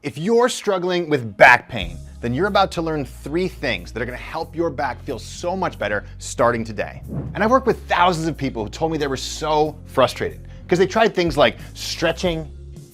If you're struggling with back pain, then you're about to learn 3 things that are gonna help your back feel so much better starting today. And I've worked with thousands of people who told me they were so frustrated because they tried things like stretching,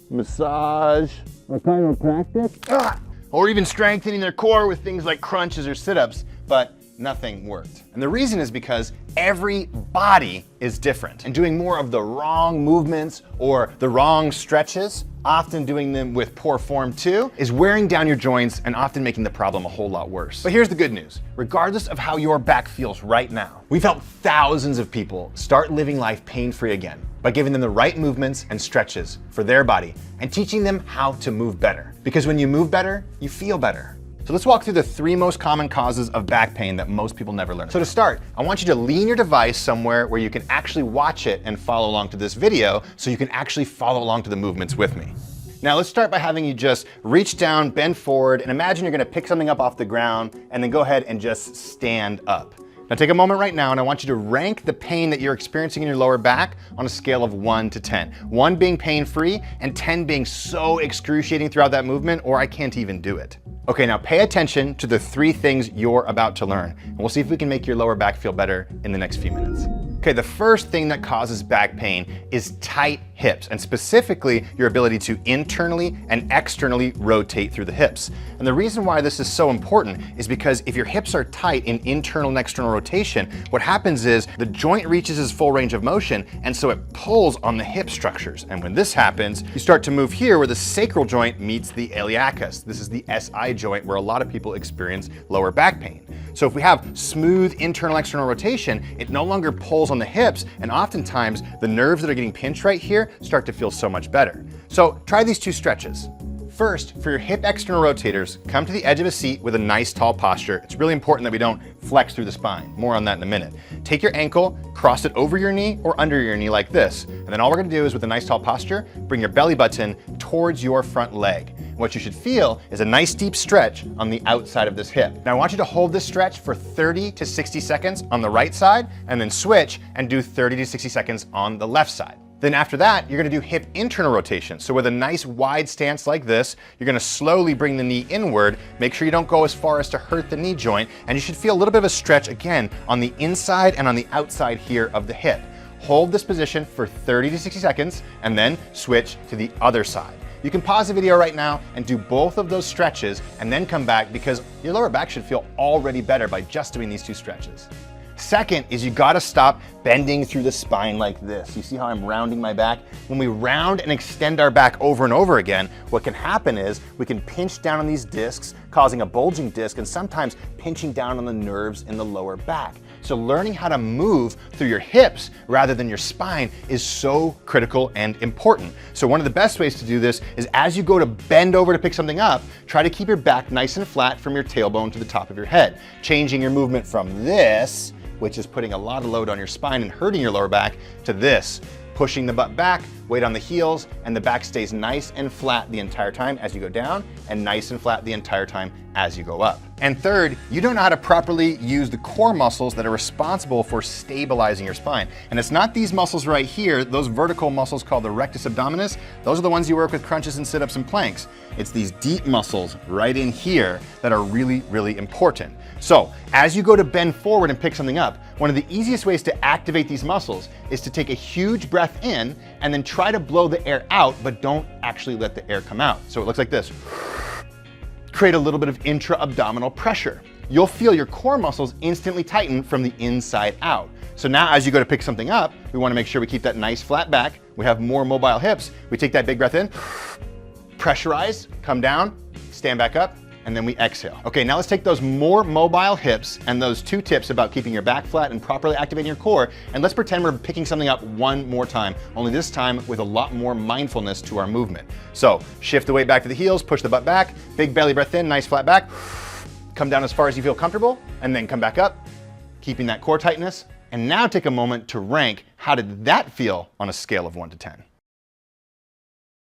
massage, or chiropractic, or even strengthening their core with things like crunches or sit-ups, but nothing worked. And the reason is because every body is different, and doing more of the wrong movements or the wrong stretches, often doing them with poor form too, is wearing down your joints and often making the problem a whole lot worse. But here's the good news. Regardless of how your back feels right now, we've helped thousands of people start living life pain-free again by giving them the right movements and stretches for their body and teaching them how to move better. Because when you move better, you feel better. So let's walk through the 3 most common causes of back pain that most people never learn. So to start, I want you to lean your device somewhere where you can actually watch it and follow along to this video so you can actually follow along to the movements with me. Now let's start by having you just reach down, bend forward, and imagine you're gonna pick something up off the ground and then go ahead and just stand up. Now take a moment right now and I want you to rank the pain that you're experiencing in your lower back on a scale of 1 to 10. 1 being pain-free and 10 being so excruciating throughout that movement, or I can't even do it. Okay, now pay attention to the 3 things you're about to learn, and we'll see if we can make your lower back feel better in the next few minutes. Okay, the first thing that causes back pain is tight hips, and specifically your ability to internally and externally rotate through the hips. And the reason why this is so important is because if your hips are tight in internal and external rotation, what happens is the joint reaches its full range of motion, and so it pulls on the hip structures. And when this happens, you start to move here where the sacral joint meets the iliacus. This is the SI joint where a lot of people experience lower back pain. So if we have smooth internal external rotation, it no longer pulls on the hips, and oftentimes the nerves that are getting pinched right here start to feel so much better. So try these 2 stretches. First, for your hip external rotators, come to the edge of a seat with a nice tall posture. It's really important that we don't flex through the spine. More on that in a minute. Take your ankle, cross it over your knee or under your knee like this. And then all we're gonna do is with a nice tall posture, bring your belly button towards your front leg. What you should feel is a nice deep stretch on the outside of this hip. Now I want you to hold this stretch for 30 to 60 seconds on the right side and then switch and do 30 to 60 seconds on the left side. Then after that, you're gonna do hip internal rotation. So with a nice wide stance like this, you're gonna slowly bring the knee inward. Make sure you don't go as far as to hurt the knee joint, and you should feel a little bit of a stretch again on the inside and on the outside here of the hip. Hold this position for 30 to 60 seconds and then switch to the other side. You can pause the video right now and do both of those stretches and then come back because your lower back should feel already better by just doing these 2 stretches. Second is you gotta stop bending through the spine like this. You see how I'm rounding my back? When we round and extend our back over and over again, what can happen is we can pinch down on these discs, causing a bulging disc and sometimes pinching down on the nerves in the lower back. So learning how to move through your hips rather than your spine is so critical and important. So one of the best ways to do this is as you go to bend over to pick something up, try to keep your back nice and flat from your tailbone to the top of your head. Changing your movement from this, which is putting a lot of load on your spine and hurting your lower back, to this, pushing the butt back, weight on the heels, and the back stays nice and flat the entire time as you go down, and nice and flat the entire time as you go up. And third, you don't know how to properly use the core muscles that are responsible for stabilizing your spine. And it's not these muscles right here, those vertical muscles called the rectus abdominis. Those are the ones you work with crunches and sit-ups and planks. It's these deep muscles right in here that are really, really important. So as you go to bend forward and pick something up, one of the easiest ways to activate these muscles is to take a huge breath in and then try to blow the air out, but don't actually let the air come out. So it looks like this. Create a little bit of intra-abdominal pressure. You'll feel your core muscles instantly tighten from the inside out. So now as you go to pick something up, we wanna make sure we keep that nice flat back. We have more mobile hips. We take that big breath in, pressurize, come down, stand back up, and then we exhale. Okay, now let's take those more mobile hips and those 2 tips about keeping your back flat and properly activating your core, and let's pretend we're picking something up one more time, only this time with a lot more mindfulness to our movement. So shift the weight back to the heels, push the butt back, big belly breath in, nice flat back, come down as far as you feel comfortable, and then come back up, keeping that core tightness. And now take a moment to rank, how did that feel on a scale of 1 to 10?